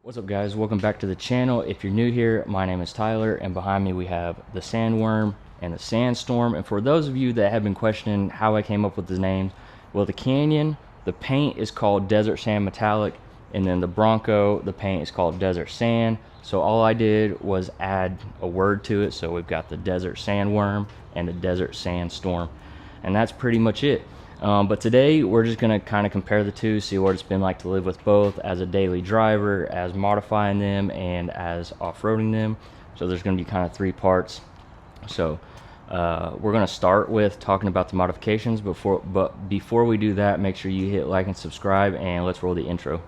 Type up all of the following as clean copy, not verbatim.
What's up guys, welcome back to the channel. If you're new here, my name is Tyler, and behind me we have the Sandworm and the Sandstorm. And for those of you that have been questioning how I came up with the names, well, the Canyon, the paint is called Desert Sand Metallic, and then the Bronco, the paint is called Desert Sand. So all I did was add a word to it, so we've got the Desert Sandworm and the Desert Sandstorm, and that's pretty much it. But today we're just going to kind of compare the two, see what it's been like to live with both as a daily driver, as modifying them, and as off-roading them. So there's going to be kind of three parts. So we're going to start with talking about the modifications. But before we do that, make sure you hit like and subscribe, and let's roll the intro.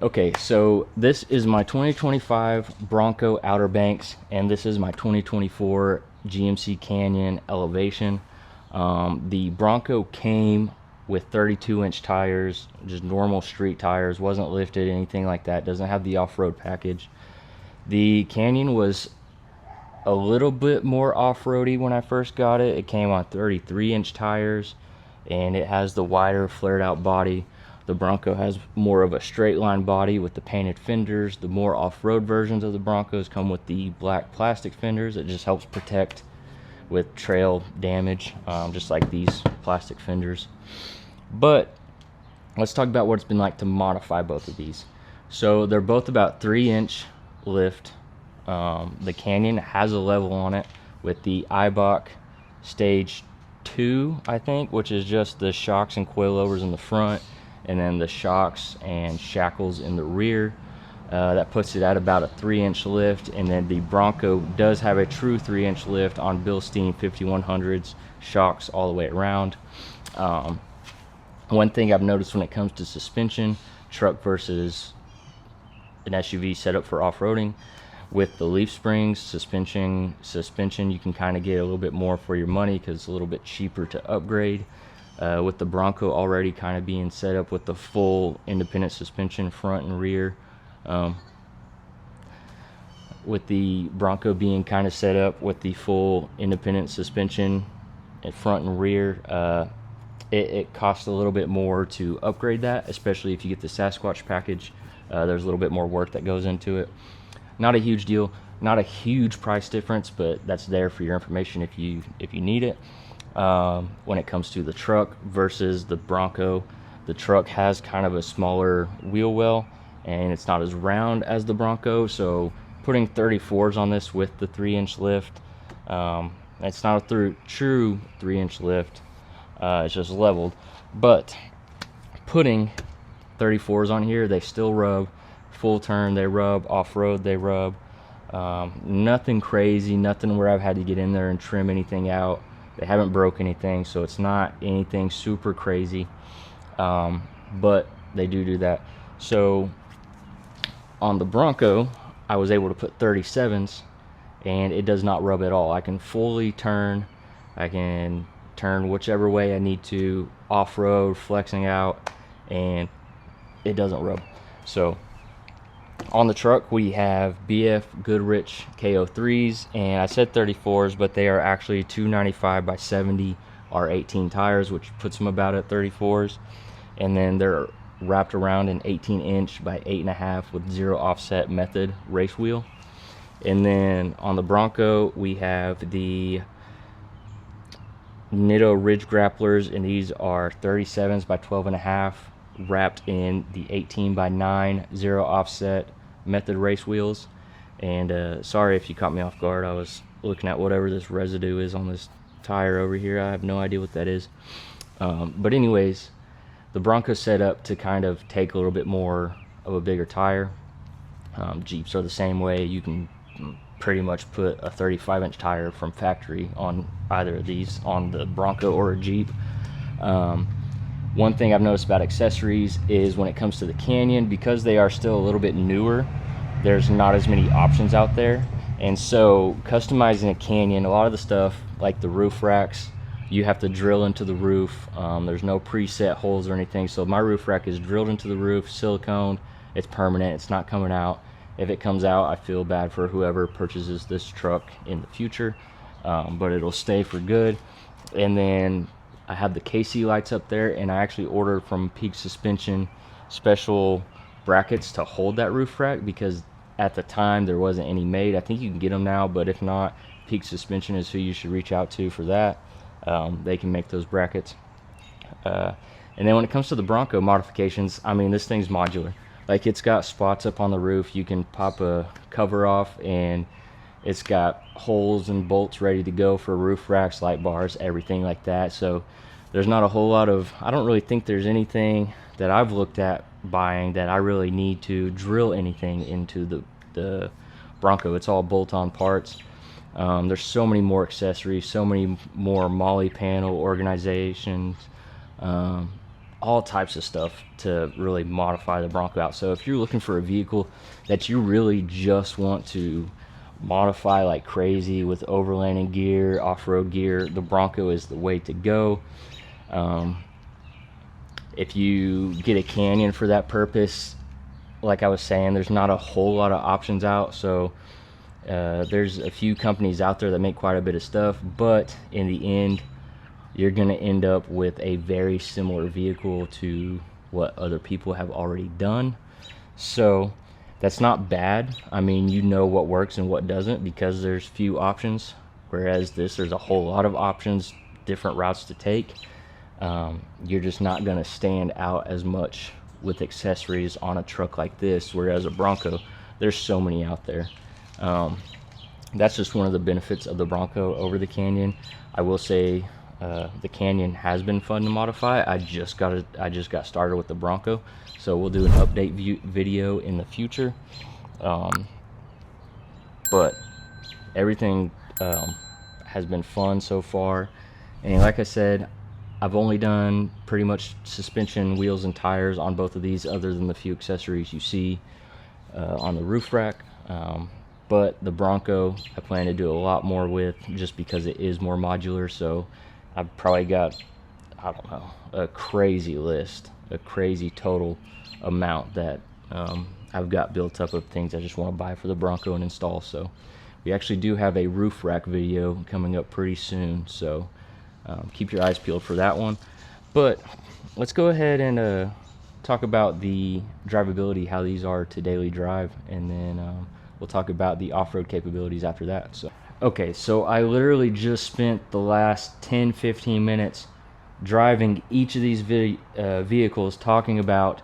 Okay, so this is my 2025 Bronco Outer Banks, and this is my 2024 GMC Canyon Elevation. The Bronco came with 32-inch tires, just normal street tires, wasn't lifted, anything like that, doesn't have the off-road package. The Canyon was a little bit more off-roady when I first got it. It came on 33-inch tires, and it has the wider flared out body. The Bronco has more of a straight line body with the painted fenders. The more off-road versions of the Broncos come with the black plastic fenders. It just helps protect with trail damage, just like these plastic fenders. But let's talk about what it's been like to modify both of these. So they're both about 3-inch lift. The Canyon has a level on it with the Eibach Stage 2, I think, which is just the shocks and coilovers in the front, and then the shocks and shackles in the rear. That puts it at about a 3-inch lift. And then the Bronco does have a true 3-inch lift on Bilstein 5100s shocks all the way around. One thing I've noticed when it comes to suspension, truck versus an SUV setup for off-roading, with the leaf springs suspension you can kind of get a little bit more for your money because it's a little bit cheaper to upgrade. With the Bronco already kind of being set up with the full independent suspension front and rear, with the Bronco being kind of set up with the full independent suspension in front and rear, it costs a little bit more to upgrade that, especially if you get the Sasquatch package. There's a little bit more work that goes into it. Not a huge deal, not a huge price difference, but that's there for your information if you need it. When it comes to the truck versus the Bronco, the truck has kind of a smaller wheel well, and it's not as round as the Bronco. So putting 34s on this with the 3-inch lift, it's not a true 3-inch lift, it's just leveled. But putting 34s on here, they still rub. Full turn they rub, off-road they rub. Nothing crazy, nothing where I've had to get in there and trim anything out. They haven't broke anything, so it's not anything super crazy, but they do that. So on the Bronco, I was able to put 37s, and it does not rub at all. I can fully turn. I can turn whichever way I need to, off-road, flexing out, and it doesn't rub. So on the truck, we have BF Goodrich KO3s, and I said 34s, but they are actually 295 by 70 R18 tires, which puts them about at 34s. And then they're wrapped around an 18-inch by 8.5 with zero offset method race wheel. And then on the Bronco, we have the Nitto Ridge Grapplers, and these are 37s by 12.5, wrapped in the 18 by 9 zero offset method race wheels. And sorry if you caught me off guard, I was looking at whatever this residue is on this tire over here. I have no idea what that is, but anyways, the Bronco's set up to kind of take a little bit more of a bigger tire. Jeeps are the same way. You can pretty much put a 35-inch tire from factory on either of these, on the Bronco or a Jeep. One thing I've noticed about accessories is when it comes to the Canyon, because they are still a little bit newer, there's not as many options out there. And so customizing a Canyon, a lot of the stuff like the roof racks, you have to drill into the roof. There's no preset holes or anything. So my roof rack is drilled into the roof, silicone, it's permanent, it's not coming out. If it comes out, I feel bad for whoever purchases this truck in the future, but it'll stay for good. And then I have the KC lights up there, and I actually ordered from Peak Suspension special brackets to hold that roof rack, because at the time there wasn't any made. I think you can get them now, but if not, Peak Suspension is who you should reach out to for that. They can make those brackets. And then when it comes to the Bronco modifications, I mean, this thing's modular. Like, it's got spots up on the roof. You can pop a cover off, and it's got holes and bolts ready to go for roof racks, light bars, everything like that. So there's not a whole lot of, I don't really think there's anything that I've looked at buying that I really need to drill anything into the Bronco. It's all bolt-on parts. There's so many more accessories, so many more molly panel organizations, all types of stuff to really modify the Bronco out. So if you're looking for a vehicle that you really just want to modify like crazy with overlanding gear, off-road gear, the Bronco is the way to go. If you get a Canyon for that purpose, like I was saying, there's not a whole lot of options out. So there's a few companies out there that make quite a bit of stuff, but in the end you're going to end up with a very similar vehicle to what other people have already done. So that's not bad. I mean, you know what works and what doesn't, because there's few options, whereas this, there's a whole lot of options, different routes to take. You're just not going to stand out as much with accessories on a truck like this, whereas a Bronco, there's so many out there. That's just one of the benefits of the Bronco over the Canyon. I will say the Canyon has been fun to modify. I just got started with the Bronco, so we'll do an update video in the future. But everything has been fun so far, and like I said, I've only done pretty much suspension, wheels, and tires on both of these, other than the few accessories you see on the roof rack. But the Bronco I plan to do a lot more with, just because it is more modular. So I've probably got, I don't know, a crazy list, a crazy total amount that I've got built up of things I just want to buy for the Bronco and install. So we actually do have a roof rack video coming up pretty soon, so keep your eyes peeled for that one. But let's go ahead and talk about the drivability, how these are to daily drive, and then we'll talk about the off-road capabilities after that. So okay, so I literally just spent the last 10-15 minutes driving each of these vehicles, talking about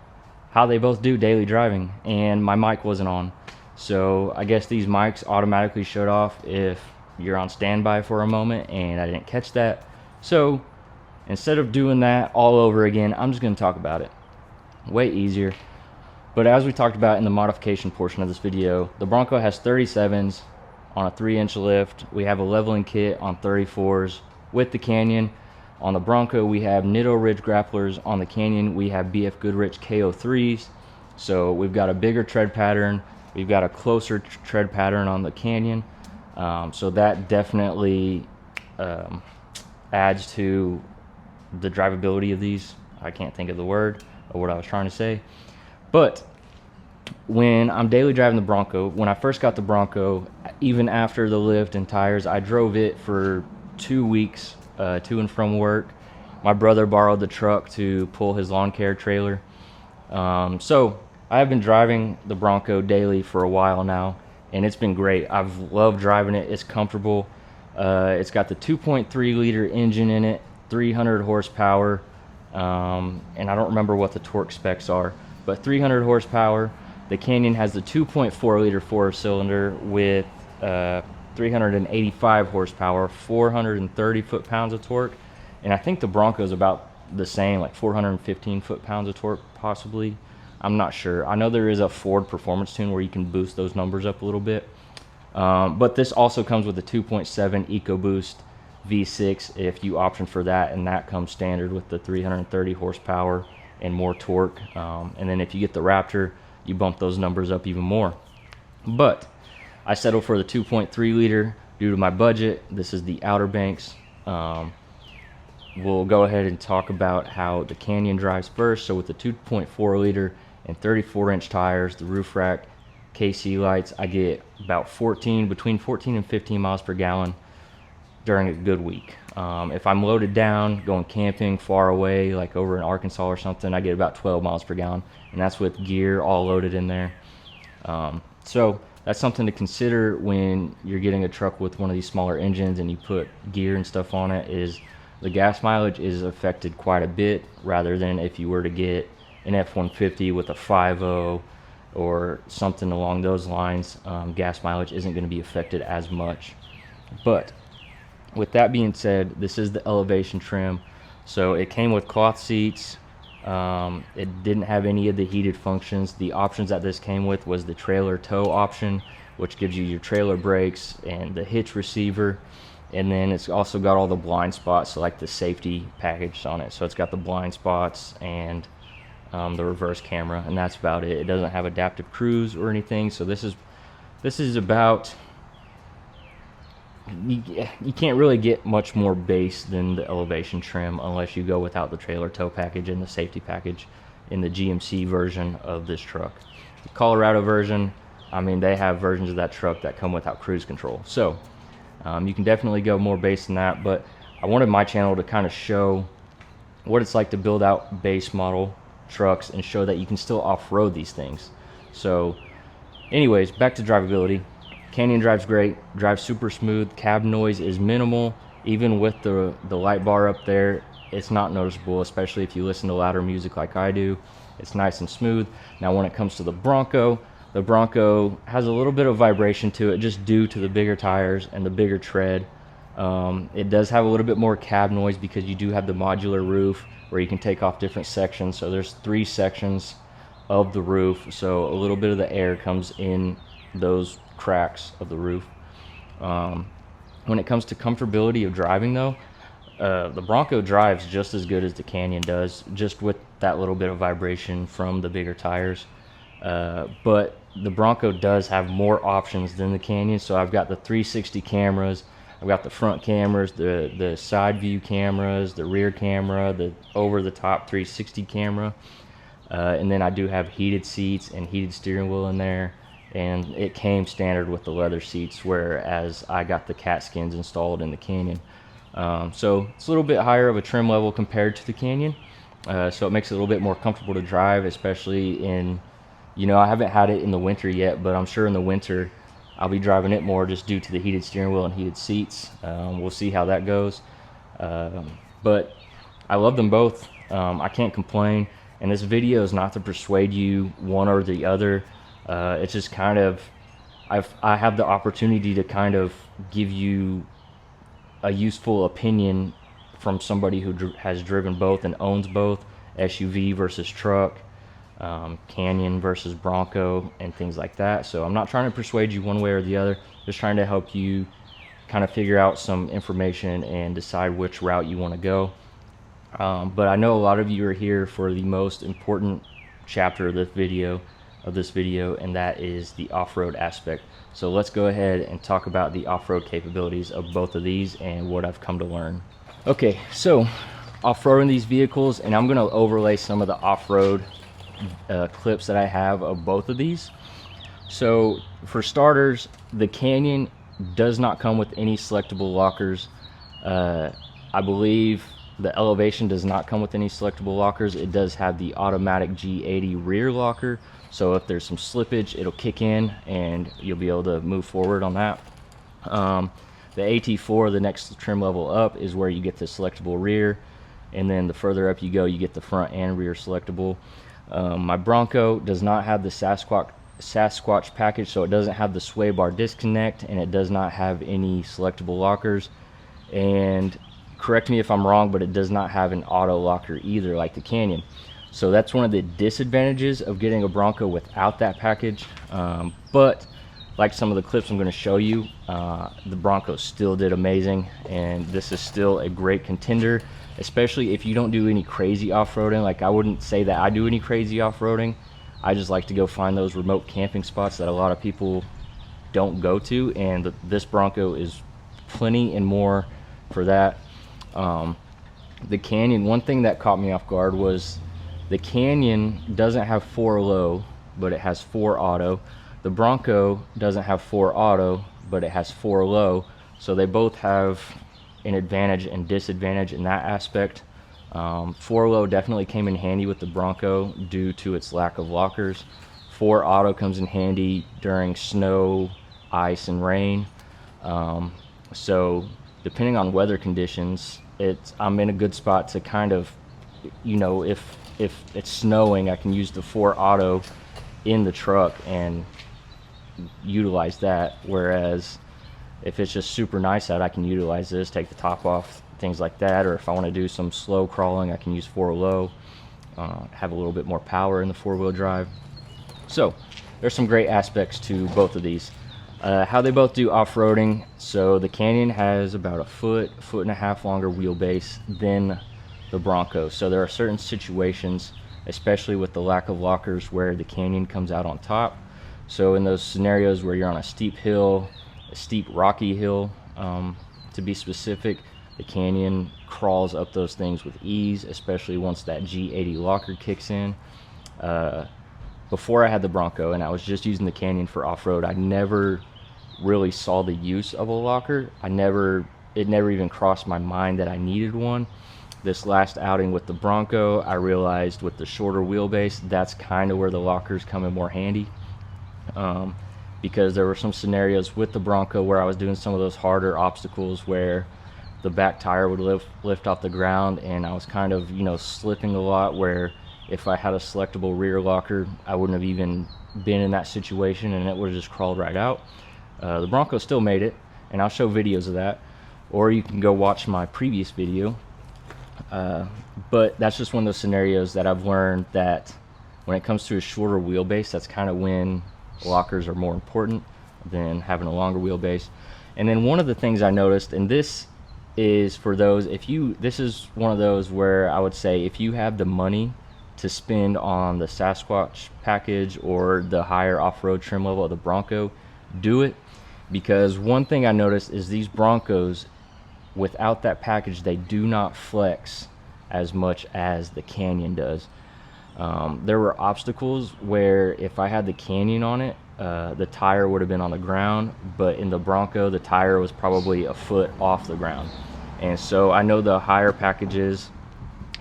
how they both do daily driving, and my mic wasn't on. So I guess these mics automatically shut off if you're on standby for a moment, and I didn't catch that. So instead of doing that all over again, I'm just going to talk about it. Way easier. But as we talked about in the modification portion of this video, the Bronco has 37s on a 3-inch lift. We have a leveling kit on 34s with the Canyon. On the Bronco, we have Nitto Ridge grapplers. On the Canyon, we have BF Goodrich KO3s. So we've got a bigger tread pattern. We've got a closer tread pattern on the Canyon. So that definitely adds to the drivability of these. I can't think of the word or what I was trying to say. But when I'm daily driving the Bronco, when I first got the Bronco, even after the lift and tires, I drove it for 2 weeks to and from work. My brother borrowed the truck to pull his lawn care trailer. So I have been driving the Bronco daily for a while now, and it's been great. I've loved driving it. It's comfortable. It's got the 2.3 liter engine in it, 300 horsepower, and I don't remember what the torque specs are, but 300 horsepower. The Canyon has the 2.4 liter 4-cylinder with 385 horsepower, 430 foot-pounds of torque, and I think the Bronco is about the same, like 415 foot-pounds of torque possibly. I'm not sure. I know there is a Ford performance tune where you can boost those numbers up a little bit, but this also comes with a 2.7 EcoBoost V6 if you option for that, and that comes standard with the 330 horsepower and more torque. And then if you get the Raptor, you bump those numbers up even more. But I settled for the 2.3 liter due to my budget. This is the Outer Banks. We'll go ahead and talk about how the Canyon drives first. So with the 2.4 liter and 34-inch tires, the roof rack, KC lights, I get about between 14 and 15 miles per gallon during a good week. If I'm loaded down, going camping far away, like over in Arkansas or something, I get about 12 miles per gallon, and that's with gear all loaded in there. So that's something to consider when you're getting a truck with one of these smaller engines and you put gear and stuff on it, is the gas mileage is affected quite a bit, rather than if you were to get an F-150 with a 5.0 or something along those lines. Gas mileage isn't going to be affected as much. But with that being said, this is the elevation trim. So it came with cloth seats. It didn't have any of the heated functions. The options that this came with was the trailer tow option, which gives you your trailer brakes and the hitch receiver. And then it's also got all the blind spots, so like the safety package on it. So it's got the blind spots and the reverse camera, and that's about it. It doesn't have adaptive cruise or anything. So this is about, you can't really get much more base than the elevation trim unless you go without the trailer tow package and the safety package in the GMC version of this truck. The Colorado version, I mean, they have versions of that truck that come without cruise control. So you can definitely go more base than that, but I wanted my channel to kind of show what it's like to build out base model trucks and show that you can still off-road these things. So anyways, back to drivability. Canyon drives great, drives super smooth. Cab noise is minimal. Even with the light bar up there, it's not noticeable, especially if you listen to louder music like I do. It's nice and smooth. Now when it comes to the Bronco has a little bit of vibration to it just due to the bigger tires and the bigger tread. It does have a little bit more cab noise because you do have the modular roof where you can take off different sections. So there's 3 sections of the roof, so a little bit of the air comes in those cracks of the roof. When it comes to comfortability of driving though, the Bronco drives just as good as the Canyon does, just with that little bit of vibration from the bigger tires. But the Bronco does have more options than the Canyon. So I've got the 360 cameras, I've got the front cameras, the side view cameras, the rear camera, the over the top 360 camera, and then I do have heated seats and heated steering wheel in there, and it came standard with the leather seats, whereas I got the cat skins installed in the Canyon. So it's a little bit higher of a trim level compared to the Canyon, so it makes it a little bit more comfortable to drive, especially in, you know, I haven't had it in the winter yet, but I'm sure in the winter I'll be driving it more just due to the heated steering wheel and heated seats. We'll see how that goes. But I love them both. I can't complain. And this video is not to persuade you one or the other. It's just kind of, I have the opportunity to kind of give you a useful opinion from somebody who has driven both and owns both, SUV versus truck, Canyon versus Bronco, and things like that. So I'm not trying to persuade you one way or the other, just trying to help you kind of figure out some information and decide which route you want to go. But I know a lot of you are here for the most important chapter of this video, and that is the off-road aspect. So let's go ahead and talk about the off-road capabilities of both of these and what I've come to learn. Okay, so off-roading these vehicles, and I'm going to overlay some of the off-road clips that I have of both of these. So for starters, the Canyon does not come with any selectable lockers. I believe the Elevation does not come with any selectable lockers. It does have the automatic G80 rear locker, so if there's some slippage, it'll kick in and you'll be able to move forward on that. The AT4, the next trim level up, is where you get the selectable rear, and then the further up you go, you get the front and rear selectable. My Bronco does not have the Sasquatch package, so it doesn't have the sway bar disconnect, and it does not have any selectable lockers. And correct me if I'm wrong, but it does not have an auto locker either, like the Canyon. So that's one of the disadvantages of getting a Bronco without that package. But like some of the clips I'm going to show you, the Bronco still did amazing, and this is still a great contender, especially if you don't do any crazy off-roading. Like, I wouldn't say that I do any crazy off-roading. I just like to go find those remote camping spots that a lot of people don't go to, and this Bronco is plenty and more for that. The Canyon, one thing that caught me off guard was the Canyon doesn't have 4 low, but it has 4 auto. The Bronco doesn't have 4 auto, but it has 4 low. So they both have an advantage and disadvantage in that aspect. 4 low definitely came in handy with the Bronco due to its lack of lockers. 4 auto comes in handy during snow, ice, and rain. So depending on weather conditions, I'm in a good spot to kind of, you know, if it's snowing, I can use the 4 auto in the truck and utilize that, whereas if it's just super nice out, I can utilize this, take the top off, things like that. Or if I want to do some slow crawling, I can use 4 low, have a little bit more power in the 4-wheel drive. So there's some great aspects to both of these. How they both do off-roading: so the Canyon has about a foot and a half longer wheelbase than the Bronco. So there are certain situations, especially with the lack of lockers, where the Canyon comes out on top. So in those scenarios where you're on a steep hill, a steep rocky hill, to be specific, the Canyon crawls up those things with ease, especially once that G80 locker kicks in. Before I had the Bronco and I was just using the Canyon for off-road, I never really saw the use of a locker. It never even crossed my mind that I needed one. This last outing with the Bronco, I realized with the shorter wheelbase, that's kind of where the lockers come in more handy. Because there were some scenarios with the Bronco where I was doing some of those harder obstacles where the back tire would lift off the ground, and I was kind of, you know, slipping a lot, where if I had a selectable rear locker, I wouldn't have even been in that situation, and it would have just crawled right out. The Bronco still made it, and I'll show videos of that, or you can go watch my previous video. But that's just one of those scenarios that I've learned that when it comes to a shorter wheelbase, that's kind of when lockers are more important than having a longer wheelbase. And then one of the things I noticed, and this is for those, this is one of those where I would say if you have the money to spend on the Sasquatch package or the higher off-road trim level of the Bronco, do it. Because one thing I noticed is these Broncos, without that package, they do not flex as much as the Canyon does. There were obstacles where if I had the Canyon on it, the tire would have been on the ground, but in the Bronco, the tire was probably a foot off the ground. And so I know the higher packages,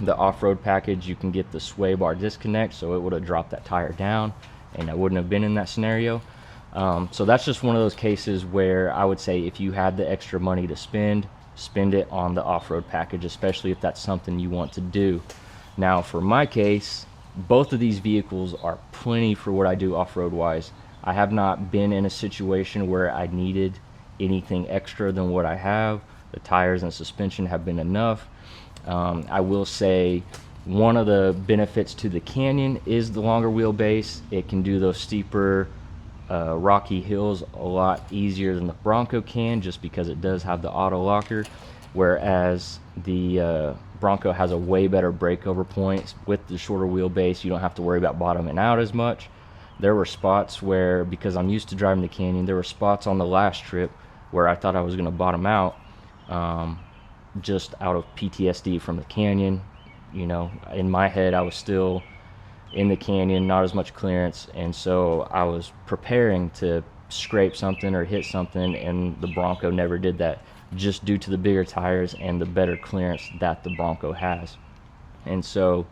the off-road package, you can get the sway bar disconnect, so it would have dropped that tire down, and I wouldn't have been in that scenario. So that's just one of those cases where I would say if you had the extra money to spend it on the off-road package, especially if that's something you want to do. Now, for my case, both of these vehicles are plenty for what I do off-road wise. I have not been in a situation where I needed anything extra than what I have. The tires and suspension have been enough. I will say one of the benefits to the Canyon is the longer wheelbase. It can do those steeper rocky hills a lot easier than the Bronco can, just because it does have the auto locker, whereas the Bronco has a way better breakover point. With the shorter wheelbase, you don't have to worry about bottoming out as much. There were spots where, because I'm used to driving the Canyon, there were spots on the last trip where I thought I was going to bottom out, just out of PTSD from the Canyon. You know, in my head, I was still in the Canyon, not as much clearance, and so I was preparing to scrape something or hit something, and the Bronco never did that, just due to the bigger tires and the better clearance that the Bronco has. And so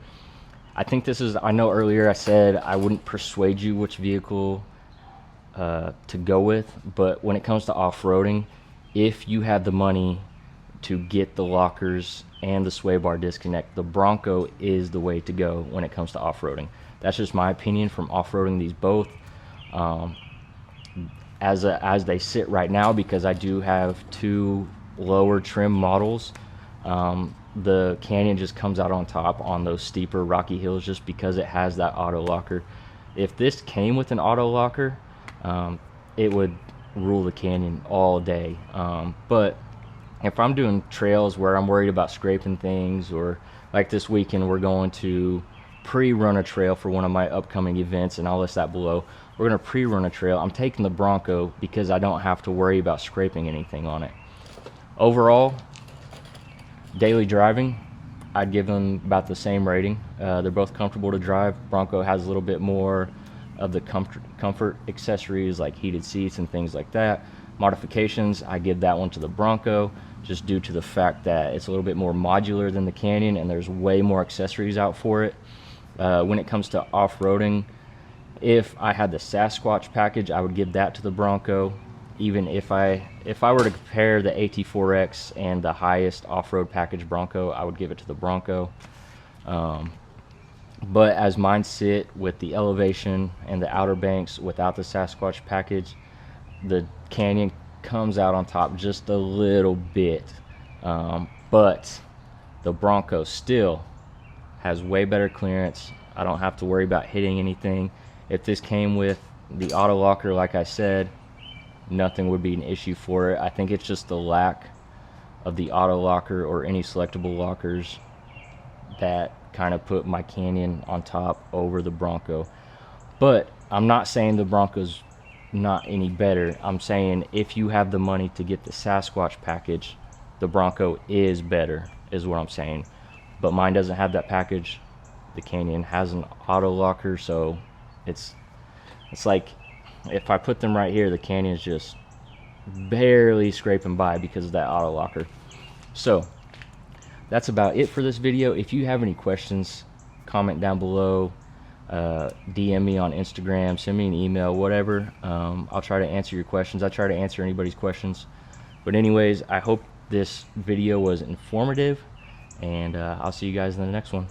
I think this is, I know earlier I said I wouldn't persuade you which vehicle to go with, but when it comes to off-roading, if you have the money to get the lockers and the sway bar disconnect, the Bronco is the way to go when it comes to off-roading. That's just my opinion from off-roading these both as they sit right now, because I do have 2 lower trim models. The Canyon just comes out on top on those steeper rocky hills just because it has that auto locker. If this came with an auto locker, it would rule the canyon all day. But if I'm doing trails where I'm worried about scraping things, or like this weekend we're going to pre-run a trail for one of my upcoming events, and I'll list that below. We're going to pre-run a trail. I'm taking the Bronco because I don't have to worry about scraping anything on it. Overall, daily driving, I'd give them about the same rating. They're both comfortable to drive. Bronco has a little bit more of the comfort accessories like heated seats and things like that. Modifications, I give that one to the Bronco, just due to the fact that it's a little bit more modular than the Canyon and there's way more accessories out for it. When it comes to off-roading, if I had the Sasquatch package, I would give that to the Bronco. Even if I were to compare the AT4X and the highest off-road package Bronco, I would give it to the Bronco. But as mine sit with the elevation and the Outer Banks without the Sasquatch package, the Canyon comes out on top just a little bit. But the Bronco still has way better clearance. I don't have to worry about hitting anything. If this came with the auto locker, like I said, nothing would be an issue for it. I think it's just the lack of the auto locker or any selectable lockers that kind of put my Canyon on top over the Bronco. But I'm not saying the Bronco's not any better. I'm saying if you have the money to get the Sasquatch package, the Bronco is better, is what I'm saying. But mine doesn't have that package. The Canyon has an auto locker, so it's like if I put them right here, the Canyon's just barely scraping by because of that auto locker. So that's about it for this video. If you have any questions, comment down below, DM me on Instagram, send me an email, whatever. I'll try to answer your questions. I try to answer anybody's questions. But anyways, I hope this video was informative, and I'll see you guys in the next one.